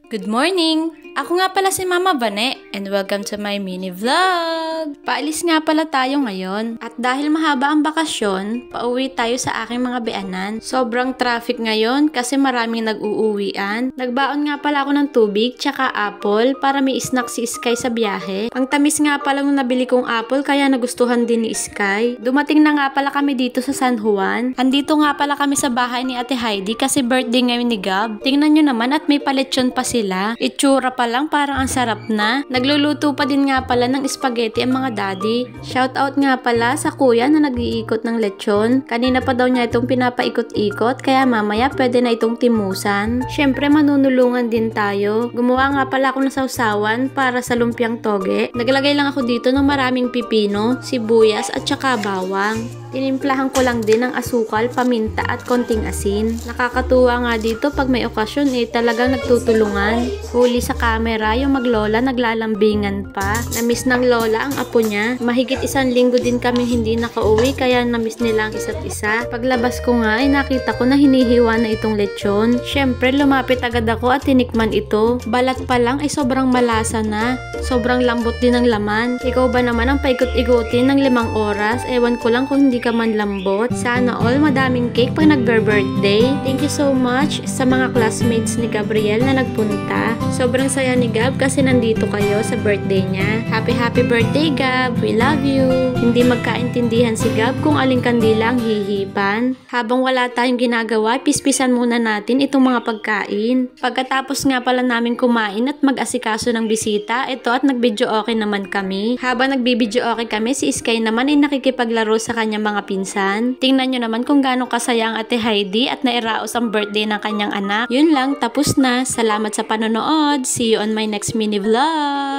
Good morning! Ako nga pala si Mama Vane and welcome to my mini vlog! Paalis nga pala tayo ngayon at dahil mahaba ang bakasyon, pauwi tayo sa aking mga beanan. Sobrang traffic ngayon kasi maraming nag-uuwian. Nagbaon nga pala ako ng tubig tsaka apple para may snack si Sky sa biyahe. Ang tamis nga pala nung nabili kong apple kaya nagustuhan din ni Sky. Dumating na nga pala kami dito sa San Juan. Andito nga pala kami sa bahay ni Ate Heidi kasi birthday ngayon ni Gab. Tingnan nyo naman at may paletsyon pa sila. Itsura pa lang parang ang sarap na. Nagluluto pa din nga pala ng spaghetti ang mga daddy. Shoutout nga pala sa kuya na nag-iikot ng lechon. Kanina pa daw niya itong pinapaikot-ikot kaya mamaya pwede na itong timusan. Syempre manunulungan din tayo. Gumawa nga pala ako ng sausawan para sa lumpiang toge. Naglagay lang ako dito ng maraming pipino, sibuyas at saka bawang. Tinimplahan ko lang din ng asukal, paminta at konting asin. Nakakatuwa nga dito pag may okasyon talagang nagtutulungan. Huli sa camera yung maglola naglalambingan pa. Namiss ng lola ang apo niya. Mahigit 1 linggo din kami hindi nakauwi kaya namiss nila ang isa't isa. Paglabas ko nga nakita ko na hinihiwa na itong lechon. Syempre lumapit agad ako at tinikman ito. Balat pa lang ay sobrang malasa na. Sobrang lambot din ng laman. Ikaw ba naman ang paikot-ikutin ng 5 oras? Ewan ko lang kung hindi ka man lambot. Sana all madaming cake pag nagbe-birthday. Thank you so much sa mga classmates ni Gabriel na nagpunta. Sobrang saya ni Gab kasi nandito kayo sa birthday niya. Happy birthday Gab! We love you! Hindi magkaintindihan si Gab kung aling kandila ang hihipan. Habang wala tayong ginagawa, pispisan muna natin itong mga pagkain. Pagkatapos nga pala namin kumain at mag-asikaso ng bisita, ito at nag-video okay naman kami. Habang nag-video okay kami, si Sky naman ay nakikipaglaro sa kanyang mga pinsan. Tingnan nyo naman kung gaano kasaya ang Ate Heidi at nairaos ang birthday ng kanyang anak. Yun lang, tapos na. Salamat sa panonood. See you on my next mini vlog!